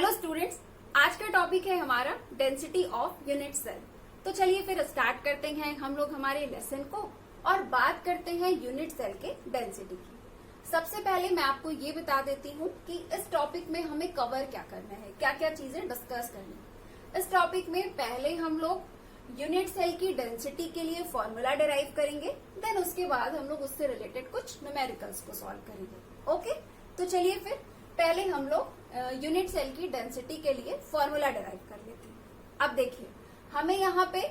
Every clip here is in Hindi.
हेलो स्टूडेंट्स, आज का टॉपिक है हमारा डेंसिटी ऑफ यूनिट सेल। तो चलिए फिर स्टार्ट करते हैं हम लोग हमारे लेसन को और बात करते हैं यूनिट सेल के डेंसिटी की। सबसे पहले मैं आपको ये बता देती हूँ कि इस टॉपिक में हमें कवर क्या करना है, क्या क्या चीजें डिस्कस करनी है। इस टॉपिक में पहले हम लोग यूनिट सेल की डेंसिटी के लिए फॉर्मूला डिराइव करेंगे, देन उसके बाद हम लोग उससे रिलेटेड कुछ न्यूमेरिकल्स को सॉल्व करेंगे। ओके, तो चलिए फिर पहले हम लोग यूनिट सेल की डेंसिटी के लिए फॉर्मूला डिराइव कर लेते हैं। अब देखिए, हमें यहाँ पे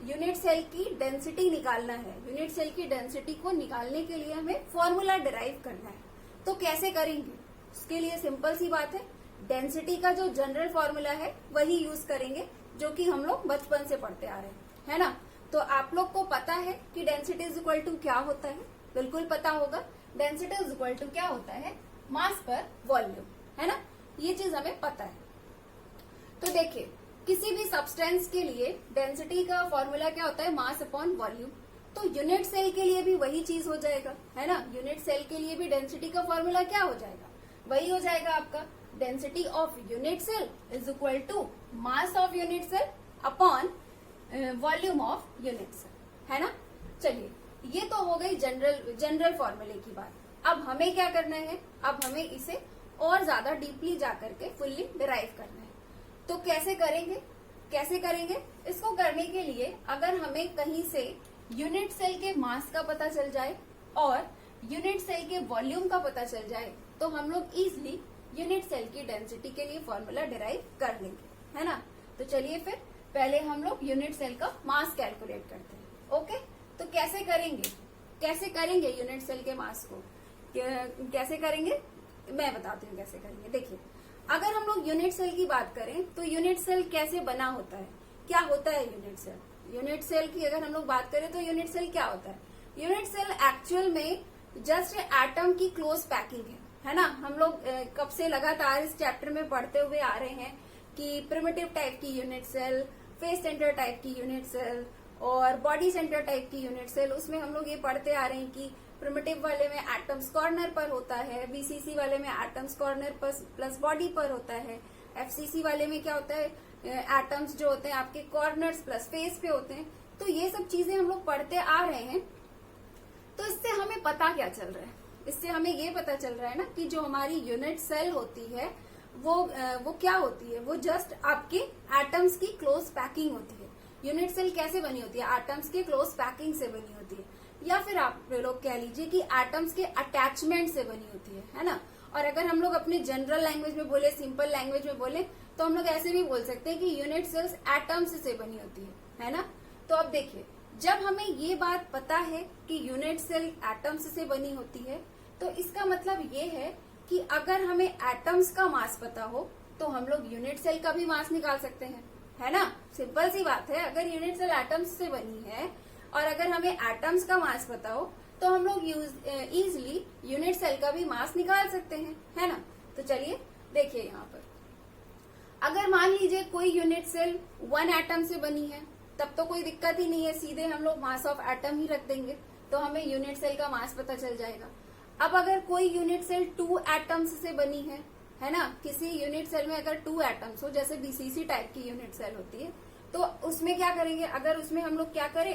यूनिट सेल की डेंसिटी निकालना है। यूनिट सेल की डेंसिटी को निकालने के लिए हमें फॉर्मूला डिराइव करना है। तो कैसे करेंगे? उसके लिए सिंपल सी बात है, डेंसिटी का जो जनरल फॉर्मूला है वही यूज करेंगे, जो कि हम लोग बचपन से पढ़ते आ रहे हैं, है ना। तो आप लोग को पता है कि डेंसिटी इज इक्वल टू क्या होता है, बिल्कुल पता होगा। डेंसिटी इज इक्वल टू क्या होता है? मास पर वॉल्यूम, है ना। ये चीज हमें पता है। तो देखिए, किसी भी सब्सटेंस के लिए डेंसिटी का फॉर्मूला क्या होता है? Mass upon volume. तो यूनिट सेल के लिए भी वही चीज हो जाएगा, है ना। यूनिट सेल के लिए भी डेंसिटी का फॉर्मूला क्या हो जाएगा? वही हो जाएगा आपका density of unit cell is equal to mass of unit cell upon volume of unit cell, है ना। चलिए, ये तो हो गई जनरल फॉर्मूले की बात। अब हमें क्या करना है? अब हमें इसे और ज्यादा डीपली जाकर के फुल्ली डिराइव करना है। तो कैसे करेंगे? इसको करने के लिए अगर हमें कहीं से यूनिट सेल के मास का पता चल जाए और यूनिट सेल के वॉल्यूम का पता चल जाए, तो हम लोग इजिली यूनिट सेल की डेंसिटी के लिए फॉर्मूला डिराइव कर लेंगे, है ना। तो चलिए फिर पहले हम लोग यूनिट सेल का मास कैलकुलेट करते हैं। ओके, तो कैसे करेंगे यूनिट सेल के मास को? कैसे करेंगे मैं बताती हूँ कैसे करेंगे। देखिए, अगर हम लोग यूनिट सेल की बात करें तो यूनिट सेल कैसे बना होता है, क्या होता है यूनिट सेल? यूनिट सेल की अगर हम लोग बात करें तो यूनिट सेल क्या होता है? यूनिट सेल एक्चुअल में जस्ट एटम की क्लोज पैकिंग है ना। हम लोग कब से लगातार इस चैप्टर में पढ़ते हुए आ रहे हैं कि प्रिमिटिव टाइप की unit cell, face centre type की यूनिट सेल और बॉडी सेंटर टाइप की यूनिट सेल। उसमें हम लोग ये पढ़ते आ रहे हैं कि प्रिमिटिव वाले में एटम्स कॉर्नर पर होता है, बीसीसी वाले में एटम्स कॉर्नर प्लस बॉडी पर होता है, एफसीसी वाले में क्या होता है? एटम्स जो होते हैं आपके कॉर्नर्स प्लस फेस पे होते हैं। तो ये सब चीजें हम लोग पढ़ते आ रहे हैं। तो इससे हमें पता क्या चल रहा है? इससे हमें ये पता चल रहा है ना कि जो हमारी यूनिट सेल होती है वो क्या होती है? वो जस्ट आपके एटम्स की क्लोज पैकिंग होती है। यूनिट सेल कैसे बनी होती है? एटम्स के क्लोज पैकिंग से बनी होती है, या फिर आप लोग कह लीजिए कि एटम्स के अटैचमेंट से बनी होती है ना। और अगर हम लोग अपने जनरल लैंग्वेज में बोले, सिंपल लैंग्वेज में बोले, तो हम लोग ऐसे भी बोल सकते हैं कि यूनिट सेल्स एटम्स से बनी होती है ना। तो अब देखिए, जब हमें ये बात पता है कि यूनिट सेल एटम्स से बनी होती है, तो इसका मतलब ये है कि अगर हमें एटम्स का मास पता हो तो हम लोग यूनिट सेल का भी मास निकाल सकते हैं, है ना। सिंपल सी बात है, अगर यूनिट सेल एटम्स से बनी है और अगर हमें एटम्स का मास पता हो तो हम लोग इजिली यूनिट सेल का भी मास निकाल सकते हैं, है ना। तो चलिए देखिए, यहाँ पर अगर मान लीजिए कोई यूनिट सेल 1 एटम से बनी है, तब तो कोई दिक्कत ही नहीं है, सीधे हम लोग मास ऑफ एटम ही रख देंगे तो हमें यूनिट सेल का मास पता चल जाएगा। अब अगर कोई यूनिट सेल 2 एटम्स से बनी है ना। किसी यूनिट सेल में अगर 2 एटम्स हो, जैसे बीसीसी टाइप की यूनिट सेल होती है, तो उसमें क्या करेंगे? अगर उसमें हम लोग क्या करें,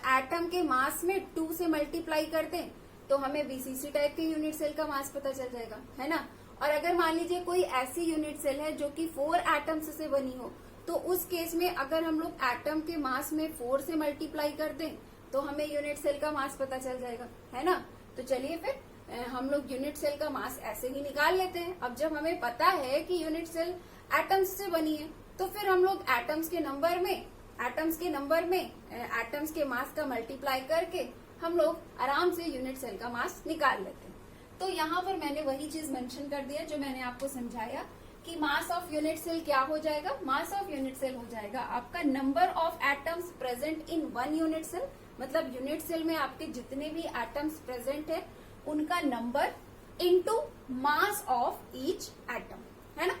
एटम के मास में 2 से मल्टीप्लाई कर दें तो हमें बीसीसी टाइप के यूनिट सेल का मास पता चल जाएगा, है ना। और अगर मान लीजिए कोई ऐसी यूनिट सेल है जो कि 4 एटम्स से बनी हो, तो उस केस में अगर हम लोग एटम के मास में 4 से मल्टीप्लाई कर दें तो हमें यूनिट सेल का मास पता चल जाएगा, है ना। तो चलिए फिर हम लोग यूनिट सेल का मास ऐसे ही निकाल लेते हैं। अब जब हमें पता है कि यूनिट सेल एटम्स से बनी है, तो फिर हम लोग एटम्स के नंबर में एटम्स के मास का मल्टीप्लाई करके हम लोग आराम से यूनिट सेल का मास निकाल लेते हैं। तो यहाँ पर मैंने वही चीज मेंशन कर दिया जो मैंने आपको समझाया कि मास ऑफ यूनिट सेल क्या हो जाएगा? मास ऑफ यूनिट सेल हो जाएगा आपका number of atoms present in 1 unit cell. मतलब यूनिट सेल में आपके जितने भी एटम्स प्रेजेंट है उनका number into mass of each atom, है ना।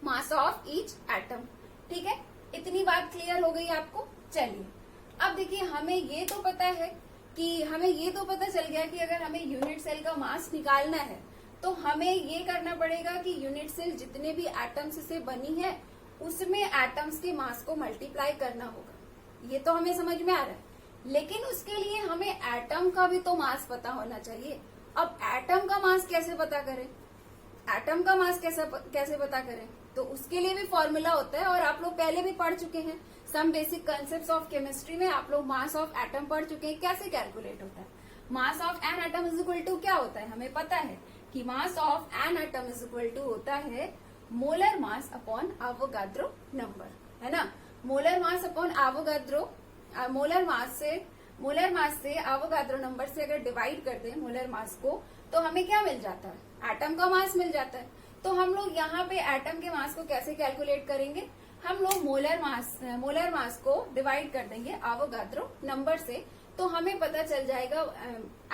मास ऑफ ईच एटम, ठीक है। इतनी बात क्लियर हो गई आपको? चलिए, अब देखिए, हमें ये तो पता चल गया कि अगर हमें यूनिट सेल का मास निकालना है तो हमें ये करना पड़ेगा कि यूनिट सेल जितने भी एटम्स से बनी है उसमें एटम्स के मास को मल्टीप्लाई करना होगा। ये तो हमें समझ में आ रहा है, लेकिन उसके लिए हमें एटम का भी तो मास पता होना चाहिए। अब एटम का मास कैसे पता करें, एटम का मास कैसे पता करें? तो उसके लिए भी फॉर्मूला होता है और आप लोग पहले भी पढ़ चुके हैं। Some basic concept of chemistry में आप लोग मास ऑफ एटम पढ़ चुके हैं, कैसे कैलकुलेट होता है। Mass of an atom is equal to क्या होता है, हमें पता है कि mass of an atom is equal to होता है molar mass upon Avogadro number, है ना। Molar mass upon Avogadro, molar mass से एवोगाड्रो नंबर से अगर डिवाइड कर दें मोलर मास को, तो हमें क्या मिल जाता है, एटम का मास मिल जाता है। तो हम लोग यहाँ पे एटम के मास को कैसे कैलकुलेट करेंगे, हम लोग मोलर मास को डिवाइड कर देंगे एवोगाड्रो नंबर से, तो हमें पता चल जाएगा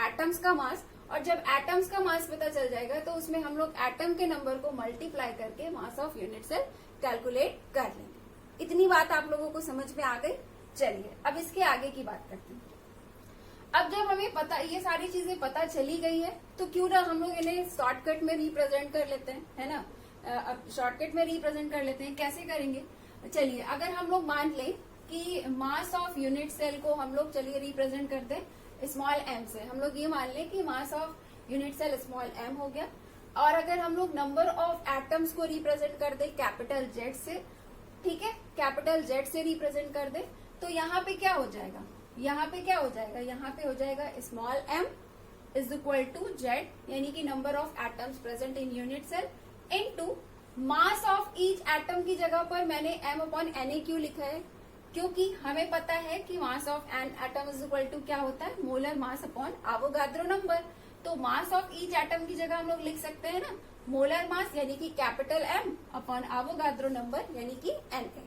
एटम्स का मास। और जब एटम्स का मास पता चल जाएगा तो उसमें हम लोग एटम के नंबर को मल्टीप्लाई करके mass of unit cell calculate कर लेंगे। इतनी बात आप लोगों को समझ में आ गई। चलिए अब इसके आगे की बात करते हैं। अब जब हमें पता, ये सारी चीजें पता चली गई है, तो क्यों ना हम लोग इन्हें शॉर्टकट में रिप्रेजेंट कर लेते हैं, है ना। अब शॉर्टकट में रिप्रेजेंट कर लेते हैं, कैसे करेंगे। चलिए अगर हम लोग मान लें कि मास ऑफ यूनिट सेल को हम लोग चलिए रिप्रेजेंट करते हैं स्मॉल एम से। हम लोग ये मान लें कि mass of unit cell small M हो गया। और अगर हम लोग नंबर ऑफ एटम्स को रिप्रेजेंट कर दे कैपिटल जेड से, ठीक है, कैपिटल जेड से रिप्रेजेंट कर दे, तो यहाँ पे क्या हो जाएगा, यहाँ पे हो जाएगा small M is equal to Z, यानी कि number of atoms present in unit cell, into mass of each atom की जगह पर मैंने M upon N A Q लिखा है, क्योंकि हमें पता है कि mass of an atom is equal to क्या होता है, molar mass upon Avogadro number. तो मास ऑफ ईच एटम की जगह हम लोग लिख सकते हैं ना मोलर मास यानी कि capital M upon Avogadro number यानी कि एन ए।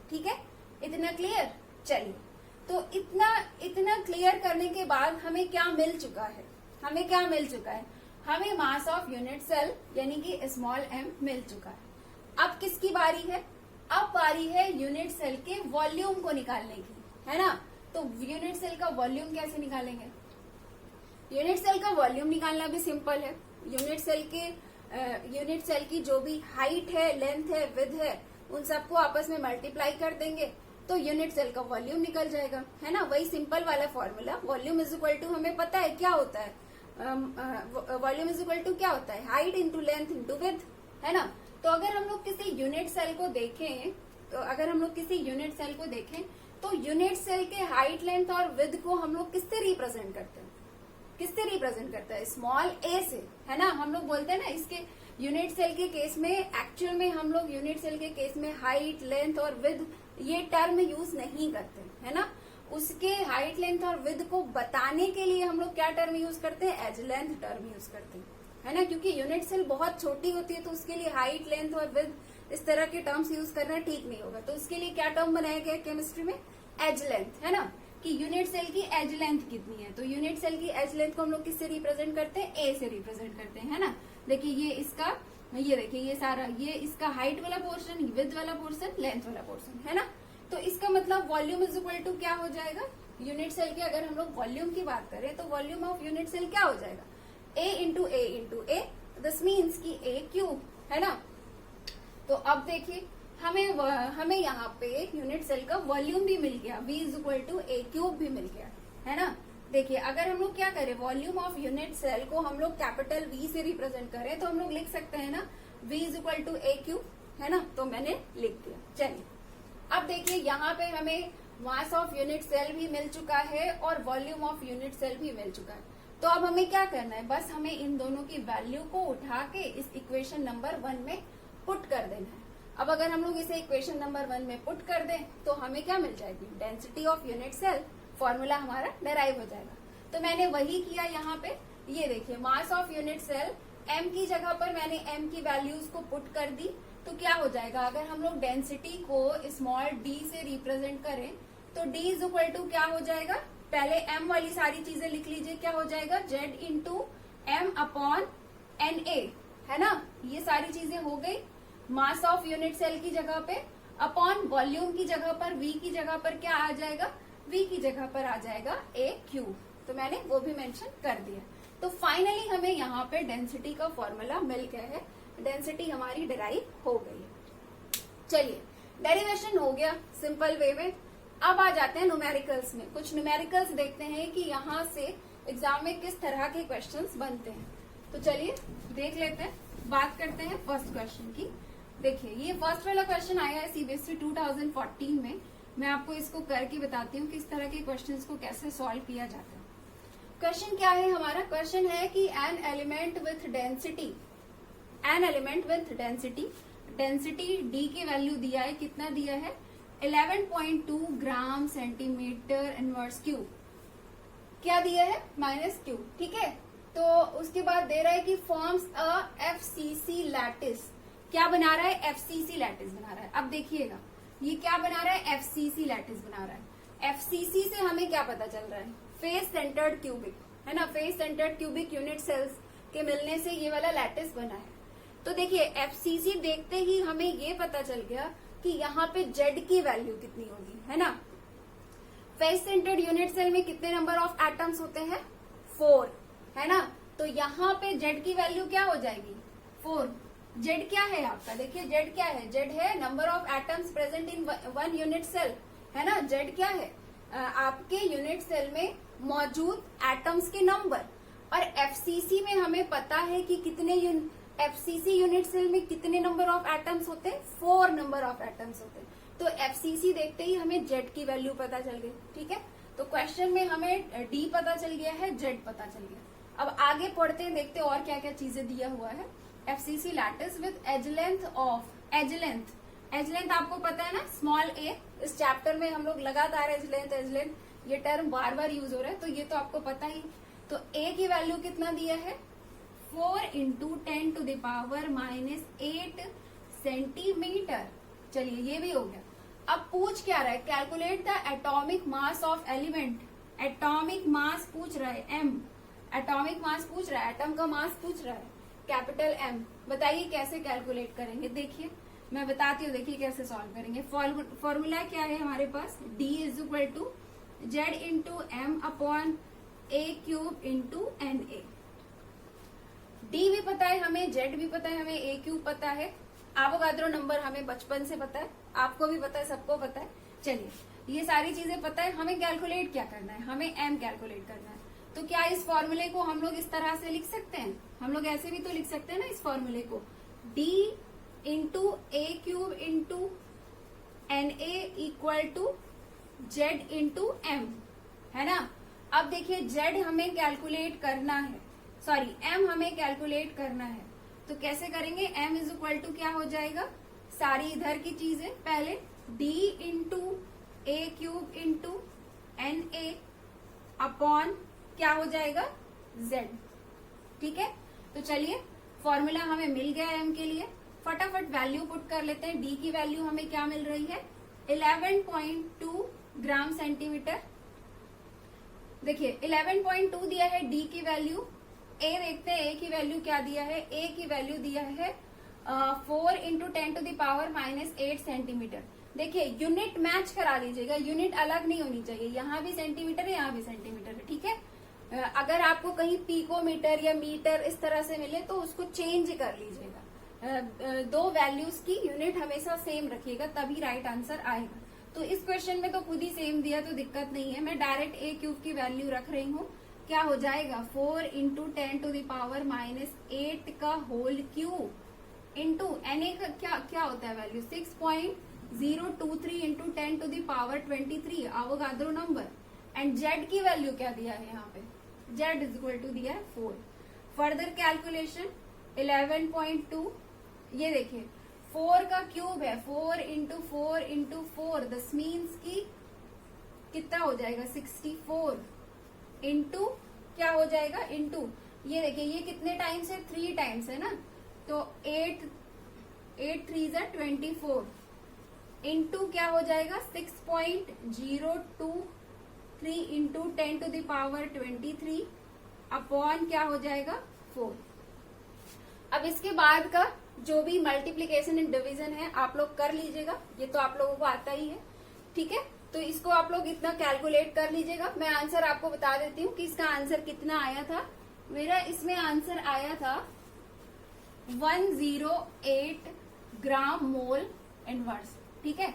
ठीक है, इतना क्लियर। चलिए, तो इतना क्लियर करने के बाद हमें क्या मिल चुका है, हमें मास ऑफ यूनिट सेल यानी कि स्मॉल एम मिल चुका है। अब किसकी बारी है, अब बारी है यूनिट सेल के वॉल्यूम को निकालने की, है ना। तो यूनिट सेल का वॉल्यूम कैसे निकालेंगे, यूनिट सेल का वॉल्यूम निकालना भी सिंपल है। यूनिट सेल की जो भी हाइट है, लेंथ है, विड्थ है, उन सबको आपस में मल्टीप्लाई कर देंगे तो यूनिट सेल का वॉल्यूम निकल जाएगा, है ना। वही सिंपल वाला formula, volume is equal to हमें पता है क्या होता है, वॉल्यूम इज इक्वल टू क्या होता है, height into length into width, है ना। तो अगर हम लोग किसी यूनिट सेल को देखें तो यूनिट सेल के हाइट, लेंथ और विड्थ को हम लोग किससे रिप्रेजेंट करते हैं, स्मॉल ए से, है ना। हम लोग बोलते हैं ना, इसके यूनिट सेल के केस में एक्चुअल में हम लोग यूनिट सेल के केस में हाइट, लेंथ और विड्थ ये टर्म यूज नहीं करते, है ना। उसके हाइट, लेंथ और विड्थ को बताने के लिए हम लोग क्या टर्म यूज करते हैं, एज लेंथ टर्म यूज करते हैं, है ना। क्योंकि यूनिट सेल बहुत छोटी होती है तो उसके लिए हाइट, लेंथ और विड्थ इस तरह के टर्म्स यूज करना ठीक नहीं होगा। तो उसके लिए क्या टर्म बनाया गया केमिस्ट्री में, एज लेंथ, है ना, कि यूनिट सेल की एज लेंथ कितनी है। तो यूनिट सेल की एज लेंथ को हम लोग किससे रिप्रेजेंट करते हैं, ए से रिप्रेजेंट करते हैं, है ना। देखिए ये सारा ये इसका हाइट वाला पोर्शन, विड्थ वाला पोर्शन, लेंथ वाला पोर्शन, है ना। तो इसका मतलब वॉल्यूम इज इक्वल टू क्या हो जाएगा, यूनिट सेल के अगर हम लोग वॉल्यूम की बात करें तो वॉल्यूम ऑफ यूनिट सेल क्या हो जाएगा, ए इंटू ए, दिस मीन्स की ए क्यूब, है ना। तो अब देखिए हमें यहाँ पे यूनिट सेल का वॉल्यूम भी मिल गया, v is equal to a cube भी मिल गया, है ना। देखिए अगर हम लोग क्या करें, वॉल्यूम ऑफ यूनिट सेल को हम लोग कैपिटल V से रिप्रेजेंट करें तो हम लोग लिख सकते हैं ना v is equal to a cube, है ना। तो मैंने लिख दिया। चलिए अब देखिए यहाँ पे हमें मास ऑफ यूनिट सेल भी मिल चुका है और वॉल्यूम ऑफ यूनिट सेल भी मिल चुका है। तो अब हमें क्या करना है, बस हमें इन दोनों की वैल्यू को उठा के इस इक्वेशन नंबर 1 में पुट कर देना है। अब अगर हम लोग इसे इक्वेशन नंबर 1 में पुट कर दें तो हमें क्या मिल जाएगी, density of unit cell, formula हमारा डेराइव हो जाएगा। तो मैंने वही किया यहाँ पे, ये देखिए mass of unit cell m की जगह पर मैंने m की वैल्यूज को पुट कर दी। तो क्या हो जाएगा, अगर हम लोग डेंसिटी को स्मॉल d से रिप्रेजेंट करें तो d इज इक्वल टू क्या हो जाएगा, पहले m वाली सारी चीजें लिख लीजिए, क्या हो जाएगा, z into M upon N A, है ना। ये सारी चीजें हो गई मास ऑफ यूनिट सेल की जगह पे, अपॉन वॉल्यूम की जगह पर v की जगह पर क्या आ जाएगा, v की जगह पर आ जाएगा a क्यूब। तो मैंने वो भी मेंशन कर दिया। तो फाइनली हमें यहाँ पे डेंसिटी का फॉर्मूला मिल गया है, डेंसिटी हमारी डिराइव हो गई है। चलिए डेरिवेशन हो गया सिंपल वे में। अब आ जाते हैं न्यूमेरिकल्स में। कुछ न्यूमेरिकल्स देखते हैं कि यहाँ से एग्जाम में किस तरह के क्वेश्चंस बनते हैं। तो चलिए देख लेते हैं, बात करते हैं फर्स्ट क्वेश्चन की। देखिए ये फर्स्ट वाला क्वेश्चन आया है सीबीएसई 2014 में। मैं आपको इसको करके बताती हूँ कि इस तरह के क्वेश्चंस को कैसे सॉल्व किया जाता है। क्वेश्चन क्या है हमारा? क्वेश्चन है कि an element with density, density D की वैल्यू दिया है, कितना दिया है? 11.2 ग्राम सेंटीमीटर इनवर्स क्यूब। क्या दिया है? -q, ठीक है। तो उसके बाद दे रहा है कि फॉर्म्स अ एफसीसी लैटिस। क्या बना रहा है? एफसीसी लैटिस बना रहा है। अब देखिएगा ये क्या बना रहा है? एफसीसी लैटिस बना रहा है। एफसीसी से हमें क्या पता चल रहा है? फेस सेंटर्ड क्यूबिक, है ना। Face centred cubic unit cells के मिलने से ये वाला लैटिस बना है। तो देखिए एफसीसी देखते ही हमें ये पता चल गया कि यहाँ पे जेड की वैल्यू कितनी होगी, है ना। फेस सेंटर्ड यूनिट सेल में कितने नंबर ऑफ एटम्स होते हैं? 4, है ना। तो यहाँ पे जेड की वैल्यू क्या हो जाएगी? 4। जेड क्या है आपका? देखिए जेड क्या है? जेड है number of atoms present in one unit cell, है ना। जेड क्या है? आपके यूनिट सेल में मौजूद एटम्स के नंबर। और एफसीसी में हमें पता है कि कितने एफसीसी यूनिट सेल में कितने नंबर ऑफ एटम्स होते हैं? 4 नंबर ऑफ एटम्स होते हैं। तो एफसीसी देखते ही हमें जेड की वैल्यू पता चल गई, ठीक है। तो क्वेश्चन में हमें डी पता चल गया है, जेड पता चल गया। अब आगे पढ़ते हैं, देखते हैं और क्या क्या चीजें दिया हुआ है। FCC lattice with edge length आपको पता है ना, स्मॉल ए। इस चैप्टर में हम लोग लगातार एज लेंथ ये टर्म बार बार यूज हो रहा है, तो ये तो आपको पता ही। तो ए की वैल्यू कितना दिया है? 4 × 10⁻⁸ सेंटीमीटर। चलिए ये भी हो गया। अब पूछ क्या रहा है? Calculate the atomic mass of element. Atomic mass पूछ रहा है, एम। एटॉमिक मास पूछ रहा है, एटम का मास पूछ रहा है, कैपिटल एम। बताइए कैसे कैलकुलेट करेंगे? देखिए मैं बताती हूँ, देखिए कैसे सॉल्व करेंगे। फॉर्मूला क्या है हमारे पास? D = Z × m/a³ × Na। D भी पता है हमें, जेड भी पता है हमें, a³ पता है, एवोगाड्रो नंबर हमें बचपन से पता है, आपको भी पता है, सबको पता है। चलिए ये सारी चीजें पता है, हमें कैलकुलेट क्या करना है? हमें एम कैलकुलेट करना है। तो क्या इस फॉर्मूले को हम लोग इस तरह से लिख सकते हैं? हम लोग ऐसे भी तो लिख सकते हैं ना इस फॉर्मूले को, D × a³ × Na = Z × m, है ना। अब देखिए जेड हमें कैलकुलेट करना है, सॉरी एम हमें कैलकुलेट करना है। तो कैसे करेंगे? m = क्या हो जाएगा? सारी इधर की चीजें पहले D × a³ × Na अपॉन क्या हो जाएगा? Z, ठीक है। तो चलिए फॉर्मूला हमें मिल गया m के लिए, फटाफट वैल्यू पुट कर लेते हैं। D की वैल्यू हमें क्या मिल रही है? 11.2 ग्राम सेंटीमीटर। देखिए 11.2 दिया है D की वैल्यू। A देखते हैं A की वैल्यू क्या दिया है? A की वैल्यू दिया है 4 × 10⁻⁸ सेंटीमीटर। देखिए यूनिट मैच करा लीजिएगा, यूनिट अलग नहीं होनी चाहिए। यहाँ भी सेंटीमीटर है, यहाँ भी सेंटीमीटर है, ठीक है। अगर आपको कहीं पिकोमीटर या मीटर इस तरह से मिले तो उसको चेंज कर लीजिएगा। दो वैल्यूज की यूनिट हमेशा सेम रखिएगा, तभी राइट आंसर आएगा। तो इस क्वेश्चन में तो खुद ही सेम दिया तो दिक्कत नहीं है, मैं डायरेक्ट a³ की वैल्यू रख रही हूँ। क्या हो जाएगा? 4 × 10⁻⁸ का होल क्यूब इंटू Na का क्या होता है value? 6.023 × 10⁻23 Avogadro number. And Z की वैल्यू क्या दिया है यहाँ पे? Z = दिया है 4। फर्दर कैलकुलेशन 11.2, ये देखिए 4 का क्यूब है, 4 × 4 × 4, दस मीन्स की कितना हो जाएगा? 64 इंटू क्या हो जाएगा? इंटू ये देखिए ये कितने टाइम्स है? 3 टाइम्स है ना। तो 8 3 = 24 इंटू क्या हो जाएगा? 6.023 × 10⁻23 अपॉन क्या हो जाएगा? 4। अब इसके बाद का जो भी मल्टीप्लीकेशन एंड डिवीजन है आप लोग कर लीजिएगा, ये तो आप लोगों को आता ही है, ठीक है। तो इसको आप लोग इतना कैलकुलेट कर लीजिएगा। मैं आंसर आपको बता देती हूँ कि इसका आंसर कितना आया था। मेरा इसमें आंसर आया था 108 ग्राम मोल इनवर्स। ठीक है,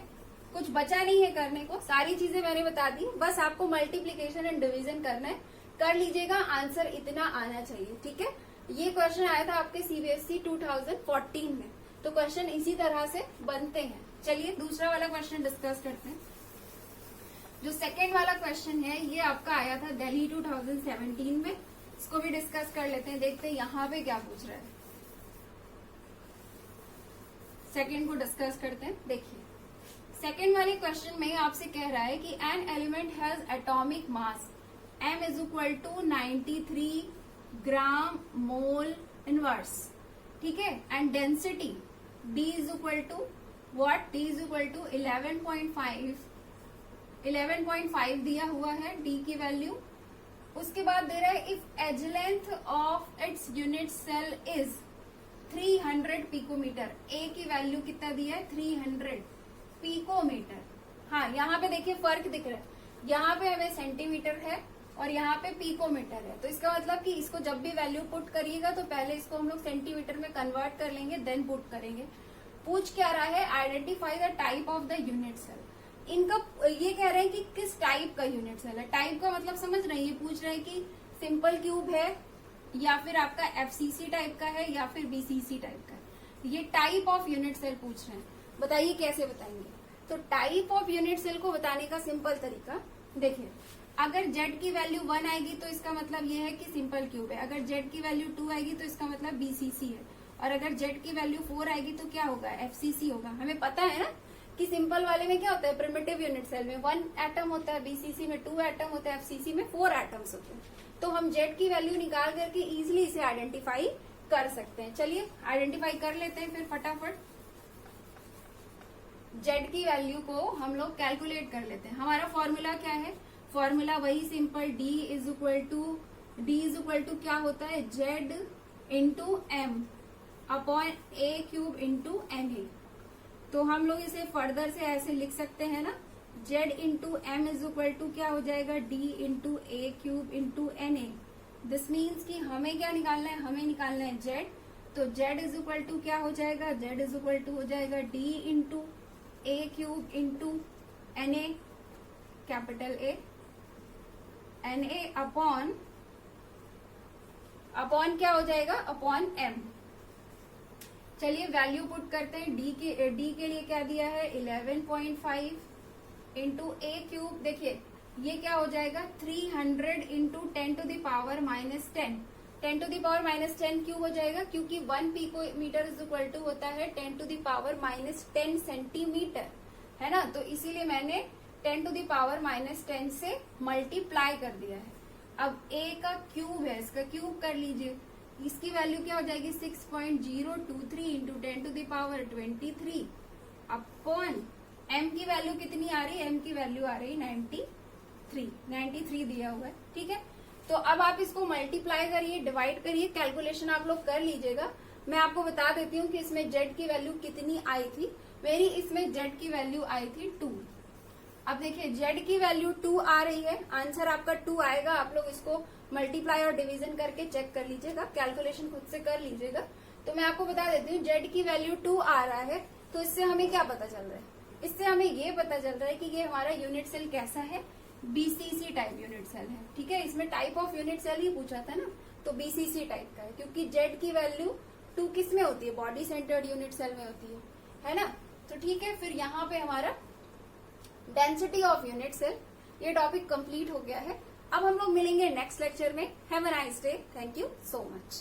कुछ बचा नहीं है करने को, सारी चीजें मैंने बता दी, बस आपको मल्टीप्लीकेशन एंड डिवीजन करना है, कर लीजिएगा, आंसर इतना आना चाहिए। ठीक है, ये क्वेश्चन आया था आपके सीबीएसई 2014 में, तो क्वेश्चन इसी तरह से बनते हैं। चलिए दूसरा वाला क्वेश्चन डिस्कस करते हैं। जो सेकेंड वाला क्वेश्चन है ये आपका आया था दिल्ली 2017 में, इसको भी डिस्कस कर लेते हैं, देखते हैं यहाँ पे क्या पूछ रहा है। सेकेंड को डिस्कस करते हैं। देखिए सेकेंड वाले क्वेश्चन में आपसे कह रहा है कि an element has atomic mass m is equal to 93 gram mole inverse. ठीक है, and density d is equal to what, d is equal to 11.5 दिया हुआ है d की वैल्यू। उसके बाद दे रहा है if edge length of its unit cell is 300 picometre, a की वैल्यू कितना दिया है 300 पिकोमीटर। हाँ, यहाँ पे देखिए फर्क दिख रहा है, यहाँ पे हमें सेंटीमीटर है और यहाँ पे पिकोमीटर है, तो इसका मतलब कि इसको जब भी वैल्यू पुट करिएगा तो पहले इसको हम लोग सेंटीमीटर में कन्वर्ट कर लेंगे, देन पुट करेंगे। पूछ क्या रहा है, identify the type of the unit cell. इनका ये कह रहे हैं कि किस टाइप का यूनिट सेल है। टाइप का मतलब समझ रहे हैं, ये पूछ रहे हैं कि सिंपल क्यूब है या फिर आपका एफसीसी टाइप का है या फिर बीसीसी टाइप का है। ये टाइप ऑफ यूनिट सेल पूछ रहे हैं, बताइए कैसे बताएंगे। तो टाइप ऑफ यूनिट सेल को बताने का सिंपल तरीका देखिए, अगर जेड की वैल्यू 1 आएगी तो इसका मतलब ये है कि सिंपल क्यूब है, अगर जेड की वैल्यू 2 आएगी तो इसका मतलब बीसीसी है, और अगर जेड की वैल्यू 4 आएगी तो क्या होगा, एफसीसी होगा। हमें पता है ना कि सिंपल वाले में क्या होता है, प्रिमिटिव यूनिट सेल में 1 एटम होता है, बीसीसी में 2 एटम होता है, एफसीसी में 4 एटम्स होते हैं। तो हम जेड की वैल्यू निकाल करके इजिली इसे आइडेंटिफाई कर सकते हैं। चलिए आइडेंटिफाई कर लेते हैं फिर फटाफट। जेड की वैल्यू को हम लोग कैलकुलेट कर लेते हैं। हमारा फॉर्मूला क्या है, फॉर्मूला वही simple d is equal to क्या होता है, z into M upon A cube into N A. तो हम लोग इसे फर्दर से ऐसे लिख सकते हैं ना, z into M is equal to क्या हो जाएगा, d into A cube into N A. This means कि हमें क्या निकालना है, हमें निकालना है z। तो z इज इक्वल टू क्या हो जाएगा, z इज इक्वल टू हो जाएगा d into A cube into N A, capital A, N A upon क्या हो जाएगा, अपॉन एम। चलिए वैल्यू पुट करते हैं। d के लिए क्या दिया है 11.5 इंटू ए क्यूब, देखिए ये क्या हो जाएगा 300 into 10 to the power minus 10। 10 to the power minus 10 क्यों हो जाएगा, क्योंकि 1 पिकोमीटर इज इक्वल टू होता है 10 to the power minus 10 centimetre, है ना। तो इसीलिए मैंने 10 टू द पावर माइनस 10 से मल्टीप्लाई कर दिया है। अब a का क्यूब है, इसका क्यूब कर लीजिए, इसकी वैल्यू क्या हो जाएगी 6.023 into 10 to the power 23 upon m की वैल्यू कितनी आ रही है, m की वैल्यू आ रही 93 दिया हुआ है। ठीक है, तो अब आप इसको मल्टीप्लाई करिए, डिवाइड करिए, कैलकुलेशन आप लोग कर लीजिएगा। मैं आपको बता देती हूँ कि इसमें z की वैल्यू कितनी आई थी। मेरी इसमें z की वैल्यू आई थी 2। अब देखिए z की वैल्यू 2 आ रही है, आंसर आपका 2 आएगा। आप लोग इसको मल्टीप्लाई और डिवीजन करके चेक कर लीजिएगा, कैलकुलेशन खुद से कर लीजिएगा। तो मैं आपको बता देती हूँ z की वैल्यू 2 आ रहा है, तो इससे हमें क्या पता चल रहा है, इससे हमें ये पता चल रहा है कि ये हमारा यूनिट सेल कैसा है, बीसीसी टाइप यूनिट सेल है। ठीक है, इसमें टाइप ऑफ यूनिट सेल ही पूछा था ना, तो बीसीसी टाइप का है, क्योंकि z की वैल्यू 2 किस में होती है, बॉडी सेंटर्ड यूनिट सेल में होती है ना। तो ठीक है, फिर यहाँ पे हमारा डेंसिटी ऑफ यूनिट सेल ये टॉपिक कंप्लीट हो गया है। अब हम लोग मिलेंगे नेक्स्ट लेक्चर में। Have a nice day, thank you so much.